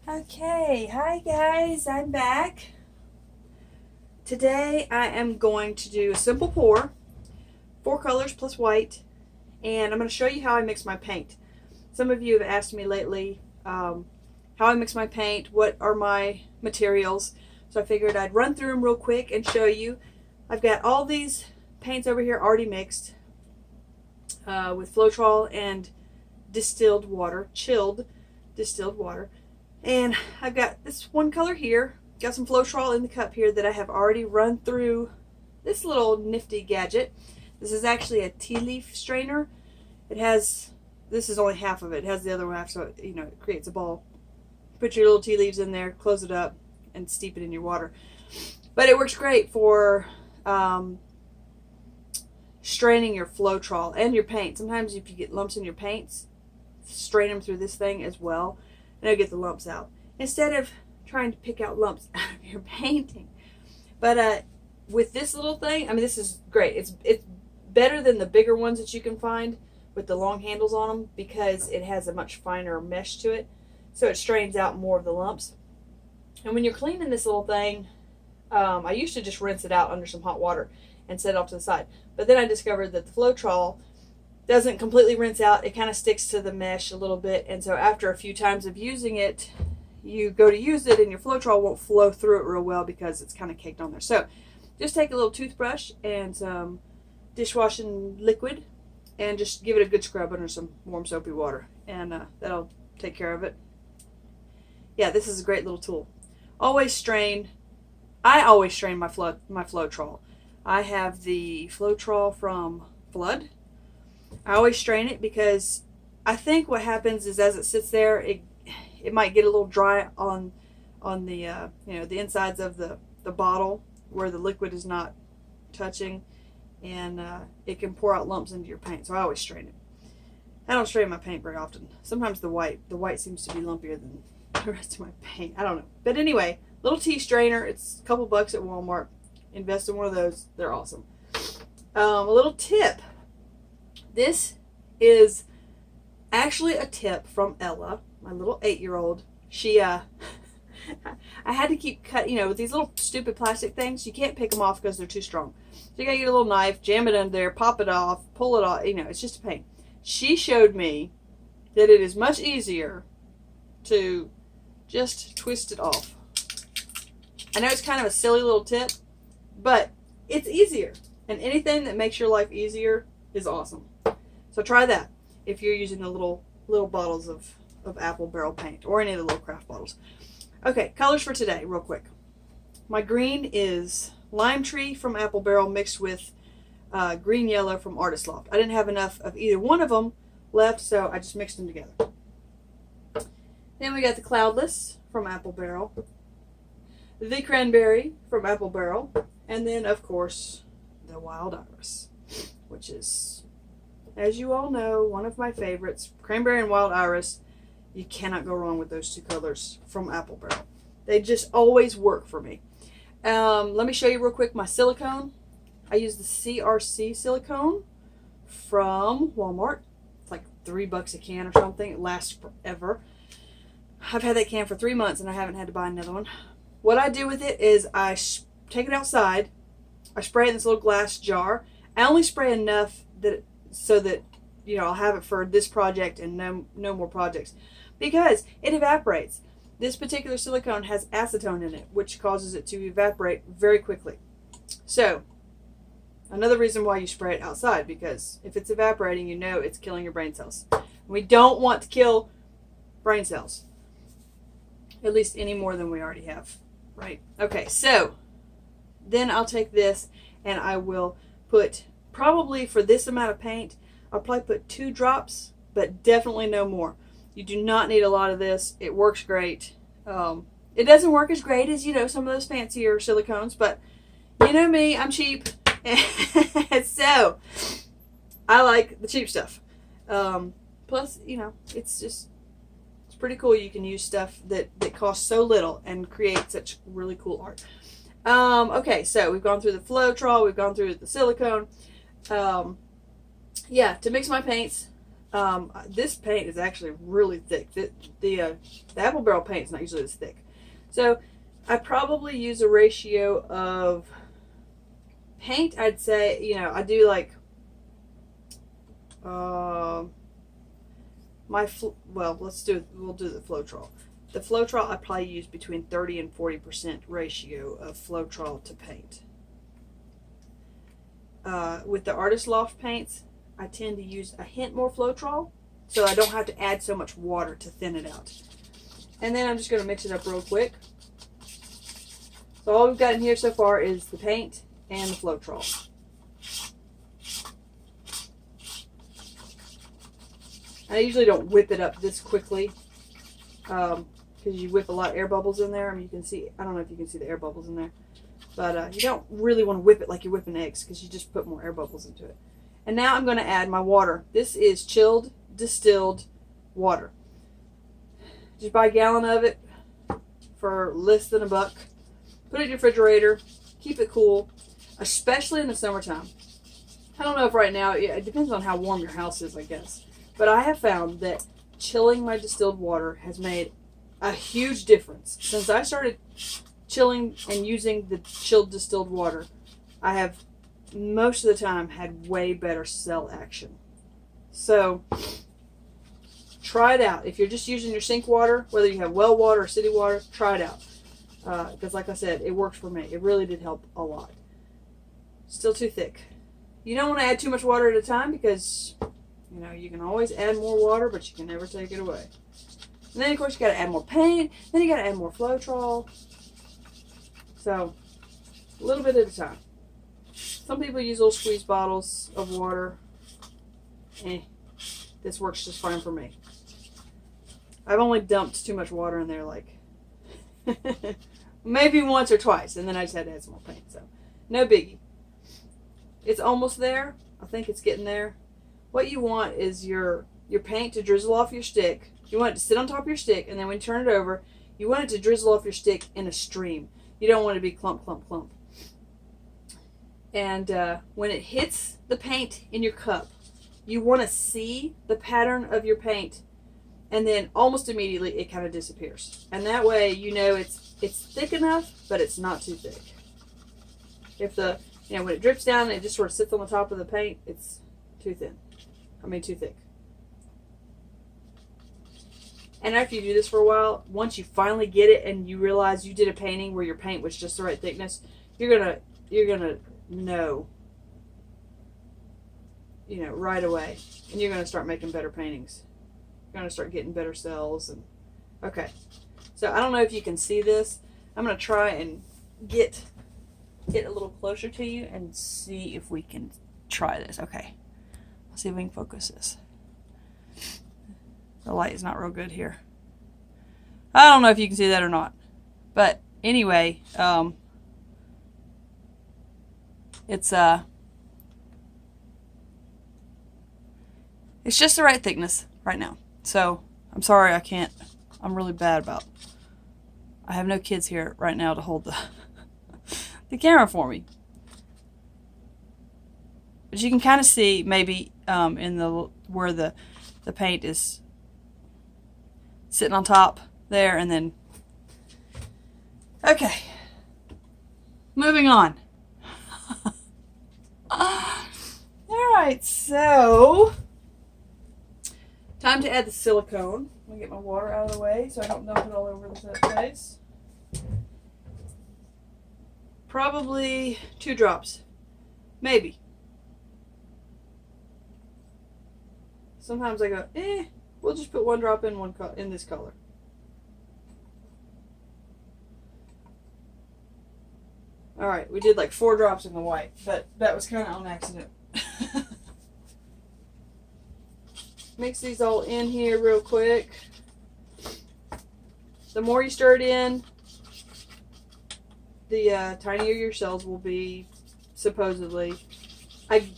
Okay, hi guys, I'm back. Today I am going to do a simple pour, 4 colors plus white, and I'm going to show you how I mix my paint. Some of you have asked me lately how I mix my paint, what are my materials, so I figured I'd run through them real quick and show you. I've got all these paints over here already mixed with floetrol and distilled water, chilled distilled water. And I've got this one color here, got some floetrol in the cup here that I have already run through this little nifty gadget. This is actually a tea leaf strainer. This is only half of it. It has the other half, so it creates a ball. Put your little tea leaves in there, close it up, and steep it in your water. But it works great for straining your floetrol and your paint. Sometimes if you get lumps in your paints, strain them through this thing as well. And it'll get the lumps out instead of trying to pick out lumps out of your painting. But with this little thing, I mean, this is great. It's better than the bigger ones that you can find with the long handles on them because it has a much finer mesh to it, so it strains out more of the lumps. And when you're cleaning this little thing, I used to just rinse it out under some hot water and set it off to the side. But then I discovered that the floetrol doesn't completely rinse out. It kind of sticks to the mesh a little bit, and so after a few times of using it, you go to use it and your floetrol won't flow through it real well because it's kind of caked on there. So just take a little toothbrush and some dishwashing liquid and just give it a good scrub under some warm soapy water, and that'll take care of it. Yeah, this is a great little tool. I always strain my floetrol. I have the floetrol from Flood. I always strain it because I think what happens is as it sits there, it might get a little dry on the the insides of the bottle where the liquid is not touching, and it can pour out lumps into your paint. So I always strain it. I don't strain my paint very often. Sometimes the white seems to be lumpier than the rest of my paint. I don't know. But anyway, little tea strainer. It's a couple bucks at Walmart. Invest in one of those. They're awesome. A little tip. This is actually a tip from Ella, my little 8-year-old. She, I had to keep with these little stupid plastic things, you can't pick them off because they're too strong. So you gotta get a little knife, jam it in there, pop it off, pull it off, it's just a pain. She showed me that it is much easier to just twist it off. I know it's kind of a silly little tip, but it's easier. And anything that makes your life easier is awesome. So try that if you're using the little bottles of apple barrel paint or any of the little craft bottles. Okay, colors for today, real quick. My green is Lime Tree from Apple Barrel mixed with Green Yellow from Artist Loft. I didn't have enough of either one of them left, so I just mixed them together. Then we got the Cloudless from Apple Barrel, the Cranberry from Apple Barrel, and then, of course, the Wild Iris, which is, as you all know, one of my favorites. Cranberry and Wild Iris, you cannot go wrong with those two colors from Apple Barrel. They just always work for me. Let me show you real quick my silicone. I use the CRC silicone from Walmart. It's like $3 a can or something. It lasts forever. I've had that can for 3 months and I haven't had to buy another one. What I do with it is I take it outside. I spray it in this little glass jar. I only spray enough so that I'll have it for this project and no more projects, because it evaporates. This particular silicone has acetone in it, which causes it to evaporate very quickly. So another reason why you spray it outside, because if it's evaporating, it's killing your brain cells. We don't want to kill brain cells, at least any more than we already have, right? Okay, so then I'll take this and I will put, probably for this amount of paint, I'll probably put 2 drops, but definitely no more. You do not need a lot of this. It works great. It doesn't work as great as, some of those fancier silicones, but you know me, I'm cheap. So I like the cheap stuff. Plus, it's pretty cool. You can use stuff that costs so little and create such really cool art. Okay, so we've gone through the floetrol, we've gone through the silicone. To mix my paints, This paint is actually really thick. The apple barrel paint is not usually this thick. So I probably use a ratio of paint. I'd say, you know, I do like we'll do the floetrol. The floetrol I probably use between 30 and 40% ratio of floetrol to paint. With the Artist Loft paints, I tend to use a hint more floetrol, so I don't have to add so much water to thin it out. And then I'm just going to mix it up real quick. So all we've got in here so far is the paint and the floetrol. I usually don't whip it up this quickly because you whip a lot of air bubbles in there. I mean, you can see, I don't know if you can see the air bubbles in there, but you don't really want to whip it like you're whipping eggs because you just put more air bubbles into it. And now I'm going to add my water. This is chilled, distilled water. Just buy a gallon of it for less than $1. Put it in your refrigerator. Keep it cool, especially in the summertime. I don't know if right now, it depends on how warm your house is, I guess. But I have found that chilling my distilled water has made a huge difference. Since I started chilling and using the chilled distilled water, I have most of the time had way better cell action. So try it out. If you're just using your sink water, whether you have well water or city water, try it out. Because like I said, it works for me. It really did help a lot. Still too thick. You don't want to add too much water at a time because, you know, you can always add more water, but you can never take it away. And then, of course, you got to add more paint. Then you got to add more floetrol. So, a little bit at a time. Some people use little squeeze bottles of water. This works just fine for me. I've only dumped too much water in there, like, maybe once or twice, and then I just had to add some more paint. So, no biggie. It's almost there. I think it's getting there. What you want is your paint to drizzle off your stick. You want it to sit on top of your stick, and then when you turn it over, you want it to drizzle off your stick in a stream. You don't want it to be clump, clump, clump. And when it hits the paint in your cup, you want to see the pattern of your paint, and then almost immediately it kind of disappears. And that way you know it's thick enough, but it's not too thick. If when it drips down and it just sort of sits on the top of the paint, it's too thin. Too thick. And after you do this for a while, once you finally get it and you realize you did a painting where your paint was just the right thickness, you're gonna know, right away, and you're gonna start making better paintings. You're gonna start getting better cells. And okay, so I don't know if you can see this. I'm gonna try and get a little closer to you and see if we can try this. Okay. Let's see if we can focus this. The light is not real good here. I don't know if you can see that or not. But anyway, it's just the right thickness right now. So I'm sorry I can't. I'm really bad about. I have no kids here right now to hold the camera for me. But you can kind of see maybe in where the paint is sitting on top there, and then okay, moving on. All right, so time to add the silicone. I'm gonna get my water out of the way so I don't dump it all over the place. Probably 2 drops, maybe. Sometimes I go, we'll just put 1 drop in this color. All right, we did like 4 drops in the white, but that was kind of on accident. Mix these all in here real quick. The more you stir it in, the tinier your cells will be, supposedly. I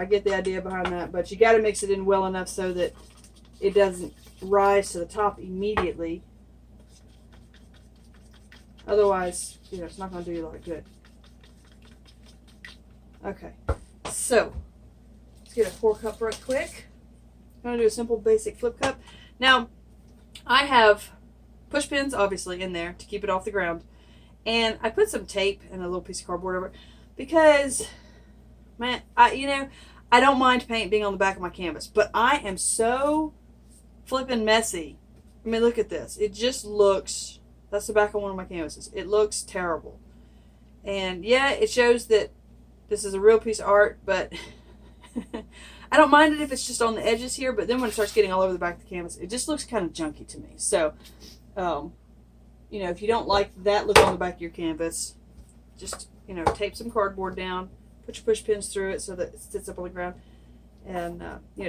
get the idea behind that, but you got to mix it in well enough so that it doesn't rise to the top immediately. Otherwise, it's not going to do you a lot of good. Okay, so let's get a pour cup right quick. I'm going to do a simple basic flip cup. Now, I have push pins, obviously, in there to keep it off the ground. And I put some tape and a little piece of cardboard over it because, man, I don't mind paint being on the back of my canvas, but I am so flipping messy. I mean, look at this. It just looks, that's the back of one of my canvases. It looks terrible. And yeah, it shows that this is a real piece of art, but I don't mind it if it's just on the edges here, but then when it starts getting all over the back of the canvas, it just looks kind of junky to me. So, if you don't like that look on the back of your canvas, just, tape some cardboard down, put your push pins through it so that it sits up on the ground. And,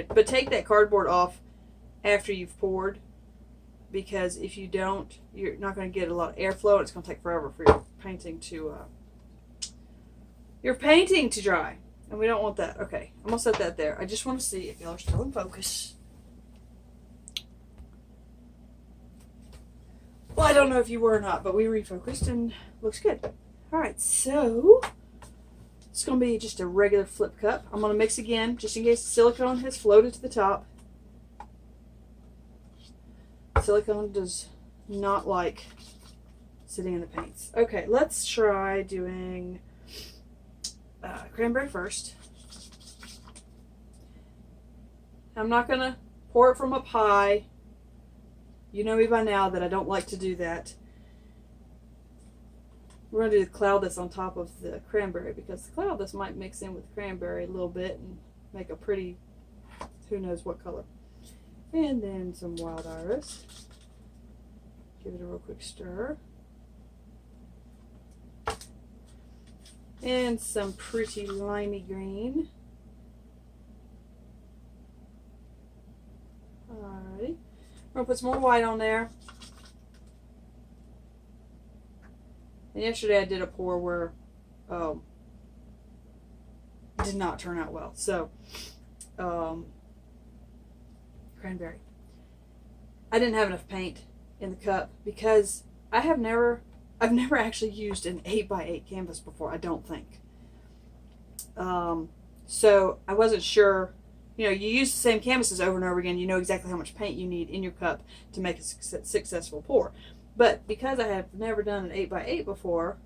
but take that cardboard off after you've poured, because if you don't, you're not going to get a lot of airflow, and it's going to take forever for your painting to dry. And we don't want that. Okay, I'm going to set that there. I just want to see if y'all are still in focus. Well, I don't know if you were or not, but we refocused and looks good. Alright, so it's going to be just a regular flip cup. I'm going to mix again, just in case the silicone has floated to the top. Silicone does not like sitting in the paints. Okay, let's try doing cranberry first. I'm not going to pour it from up high. You know me by now that I don't like to do that. We're going to do the cloudless on top of the cranberry, because the cloudless might mix in with cranberry a little bit and make a pretty, who knows what color. And then some wild iris. Give it a real quick stir. And some pretty limey green. Alrighty. We're going to put some more white on there. And yesterday I did a pour where it did not turn out well. So, cranberry. I didn't have enough paint in the cup because I've never actually used an 8x8 canvas before, I don't think. So I wasn't sure. You use the same canvases over and over again, you know exactly how much paint you need in your cup to make a successful pour. But because I have never done an 8x8 before,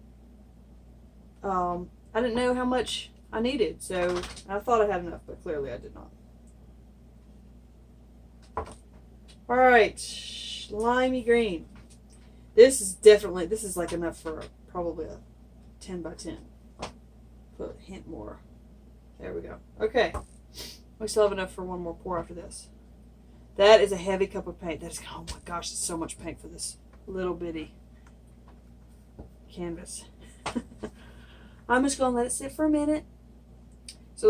I didn't know how much I needed. So I thought I had enough, but clearly I did not. Alright, limey green. This is like enough for probably a 10x10. Put a hint more. There we go. Okay. We still have enough for one more pour after this. That is a heavy cup of paint. Oh my gosh, it's so much paint for this little bitty canvas. I'm just going to let it sit for a minute so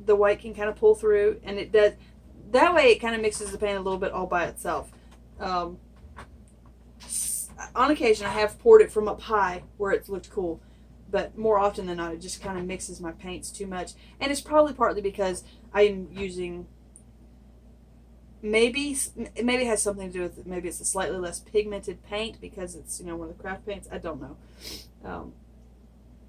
the white can kind of pull through, and it does. That way it kind of mixes the paint a little bit all by itself. On occasion I have poured it from up high where it looked cool, but more often than not it just kind of mixes my paints too much. And it's probably partly because I am using, maybe it has something to do with, maybe it's a slightly less pigmented paint because it's, one of the craft paints. I don't know.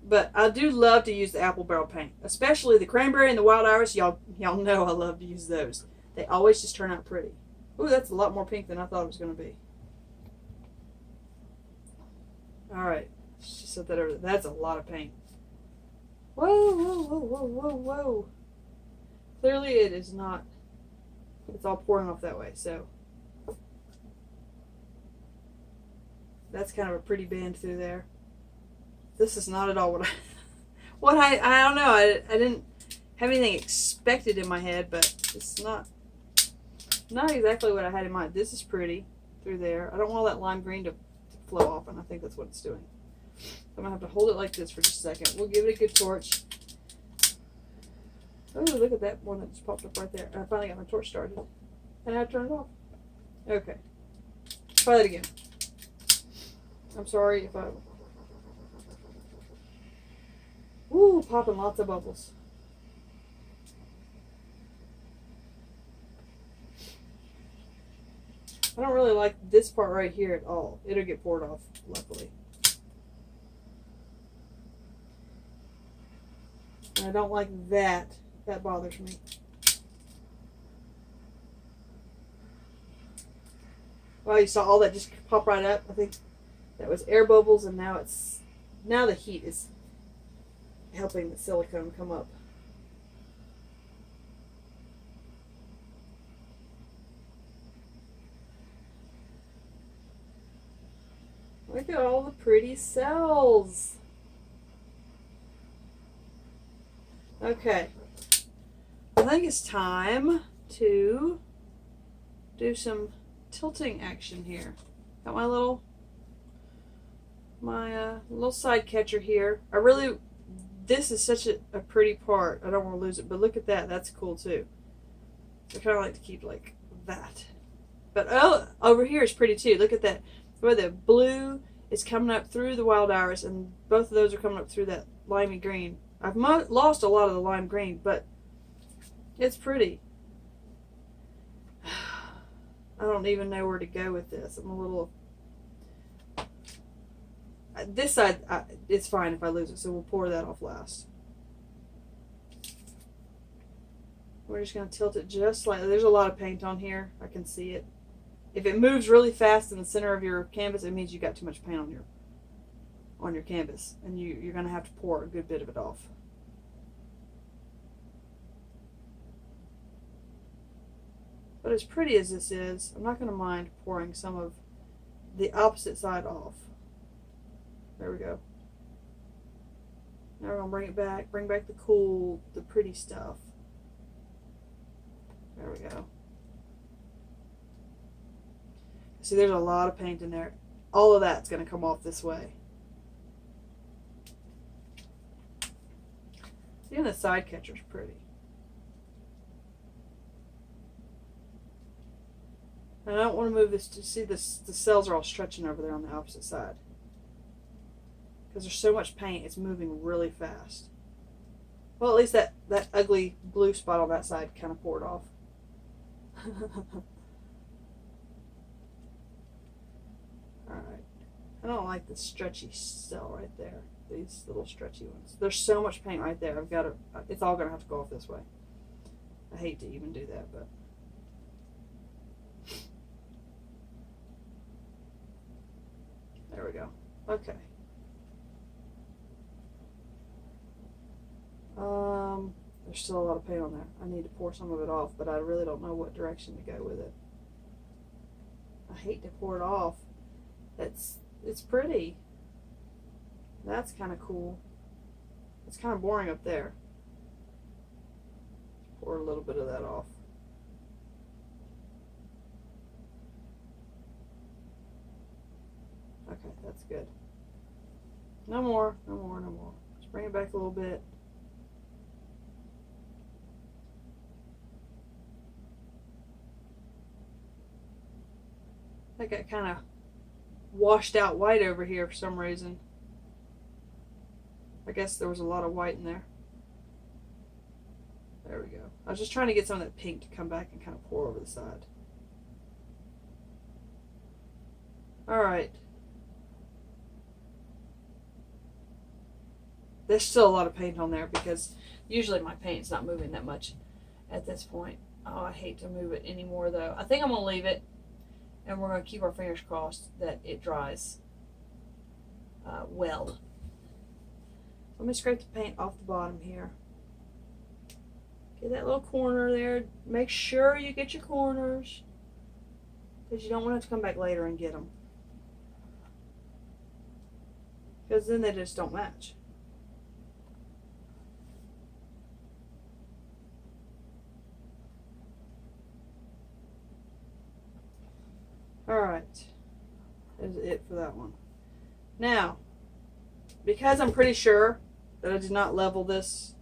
But I do love to use the apple barrel paint, especially the cranberry and the wild iris. Y'all know I love to use those. They always just turn out pretty. Ooh, that's a lot more pink than I thought it was going to be. Alright, let's just set that over there. That's a lot of paint. Whoa, whoa, whoa, whoa, whoa, whoa. Clearly it is not. It's all pouring off that way, so. That's kind of a pretty bend through there. This is not at all what I don't know. I didn't have anything expected in my head, but it's not exactly what I had in mind. This is pretty through there. I don't want all that lime green to flow off, and I think that's what it's doing. So I'm going to have to hold it like this for just a second. We'll give it a good torch. Oh, look at that one that just popped up right there. I finally got my torch started. And I turned it off. Okay. Try that again. I'm sorry if I... Ooh, popping lots of bubbles. I don't really like this part right here at all. It'll get poured off, luckily. And I don't like that. That bothers me. Wow, you saw all that just pop right up. I think that was air bubbles, and now the heat is helping the silicone come up. Look at all the pretty cells. Okay, I think it's time to do some tilting action here. Got my little side catcher here. This is such a pretty part. I don't want to lose it, but look at that. That's cool too. I kind of like to keep like that. But oh, over here is pretty too. Look at that. Where the blue is coming up through the wild iris, and both of those are coming up through that limey green. I've lost a lot of the lime green, but it's pretty. I don't even know where to go with this. I'm a little... This side, it's fine if I lose it, so we'll pour that off last. We're just going to tilt it just slightly. There's a lot of paint on here. I can see it. If it moves really fast in the center of your canvas, it means you got too much paint on your canvas, and you're going to have to pour a good bit of it off. But as pretty as this is, I'm not going to mind pouring some of the opposite side off. There we go. Now we're going to bring back the cool, the pretty stuff. There we go. See, there's a lot of paint in there. All of that's going to come off this way. Even the side catcher's pretty. And I don't want to move this to see this. The cells are all stretching over there on the opposite side. Because there's so much paint, it's moving really fast. Well, at least that ugly blue spot on that side kind of poured off. Alright. I don't like the stretchy cell right there. These little stretchy ones. There's so much paint right there. It's all going to have to go off this way. I hate to even do that, but... There we go. Okay. There's still a lot of paint on there. I need to pour some of it off, but I really don't know what direction to go with it. I hate to pour it off. It's pretty. That's kind of cool. It's kind of boring up there. Pour a little bit of that off. Okay, that's good. No more, no more, no more. Just bring it back a little bit. I got kind of washed out white over here for some reason. I guess there was a lot of white in there. There we go. I was just trying to get some of that pink to come back and kind of pour over the side. Alright. There's still a lot of paint on there because usually my paint's not moving that much at this point. Oh, I hate to move it anymore though. I think I'm going to leave it, and we're going to keep our fingers crossed that it dries well. Let me scrape the paint off the bottom here. Get that little corner there. Make sure you get your corners, because you don't want to have to come back later and get them, because then they just don't match. Alright, that's it for that one. Now, because I'm pretty sure that I did not level this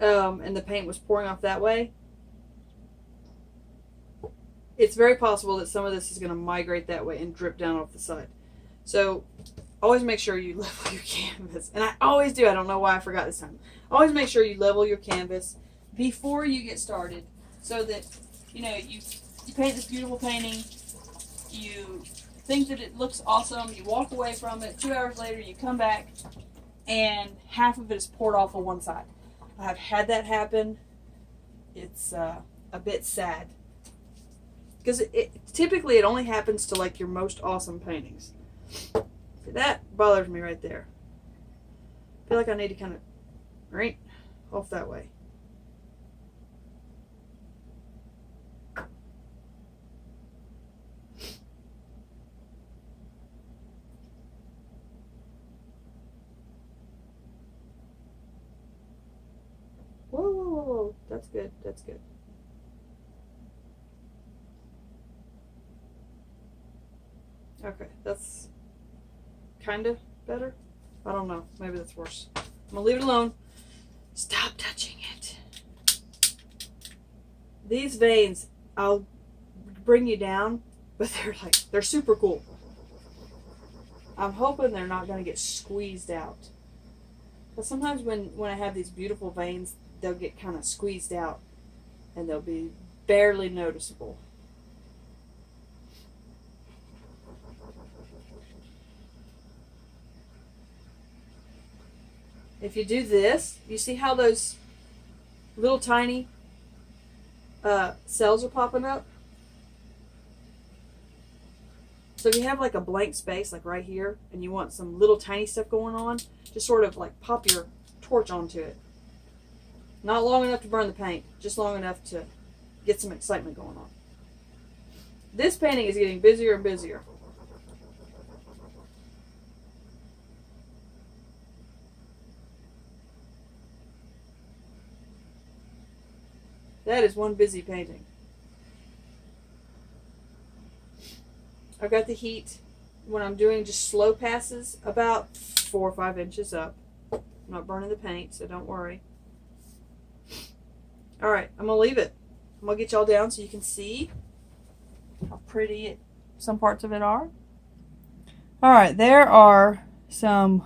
and the paint was pouring off that way, it's very possible that some of this is going to migrate that way and drip down off the side. So always make sure you level your canvas. And I always do. I don't know why I forgot this time. Always make sure you level your canvas before you get started, so that, you know, you paint this beautiful painting, you think that it looks awesome, you walk away from it, 2 hours later you come back and half of it is poured off on one side. I've had that happen. It's a bit sad. Because typically it only happens to like your most awesome paintings. See, that bothers me right there. I feel like I need to kind of right off that way. Whoa, whoa, whoa, whoa. That's good. That's good. Okay, that's kind of better. I don't know. Maybe that's worse. I'm going to leave it alone. Stop touching it. These veins, I'll bring you down, but they're super cool. I'm hoping they're not going to get squeezed out. Because sometimes when I have these beautiful veins, they'll get kind of squeezed out and they'll be barely noticeable. If you do this, you see how those little tiny cells are popping up? So if you have like a blank space like right here and you want some little tiny stuff going on, just sort of like pop your torch onto it. Not long enough to burn the paint, just long enough to get some excitement going on. This painting is getting busier and busier. That is one busy painting. I've got the heat when I'm doing just slow passes about 4 or 5 inches up. I'm not burning the paint, so don't worry. Alright, I'm going to leave it. I'm going to get y'all down so you can see how pretty some parts of it are. Alright, there are some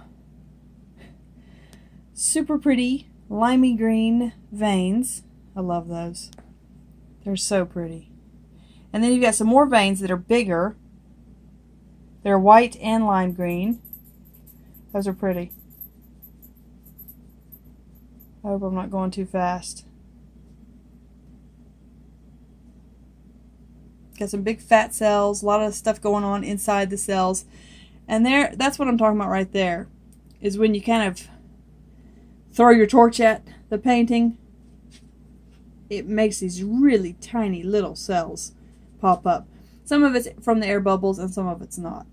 super pretty limey green veins. I love those. They're so pretty. And then you've got some more veins that are bigger. They're white and lime green. Those are pretty. I hope I'm not going too fast. Got some big fat cells, a lot of stuff going on inside the cells. And that's what I'm talking about right there, is when you kind of throw your torch at the painting, it makes these really tiny little cells pop up. Some of it's from the air bubbles and some of it's not.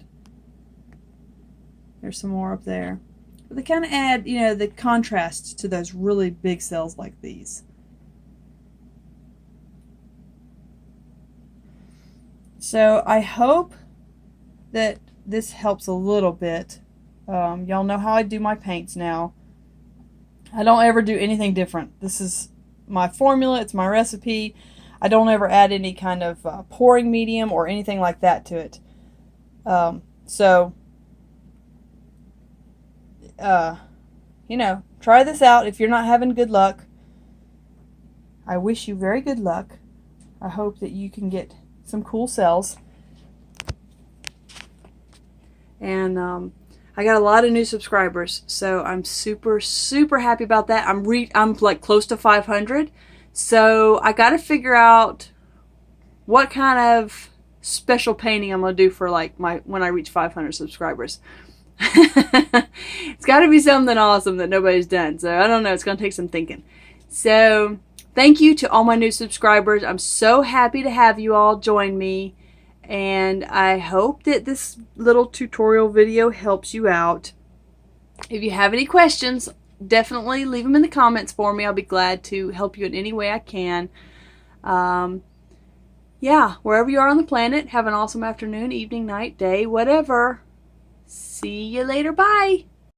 There's some more up there. But they kind of add, you know, the contrast to those really big cells like these. So I hope that this helps a little bit. Y'all know how I do my paints now. I don't ever do anything different. This is my formula, it's my recipe. I don't ever add any kind of pouring medium or anything like that to it. You know, try this out. If you're not having good luck, I wish you very good luck. I hope that you can get some cool cells. And I got a lot of new subscribers, so I'm super, super happy about that. I'm like close to 500, so I got to figure out what kind of special painting I'm gonna do for like when I reach 500 subscribers. It's got to be something awesome that nobody's done. So I don't know. It's gonna take some thinking. So thank you to all my new subscribers. I'm so happy to have you all join me. And I hope that this little tutorial video helps you out. If you have any questions, definitely leave them in the comments for me. I'll be glad to help you in any way I can. Yeah, wherever you are on the planet, have an awesome afternoon, evening, night, day, whatever. See you later. Bye.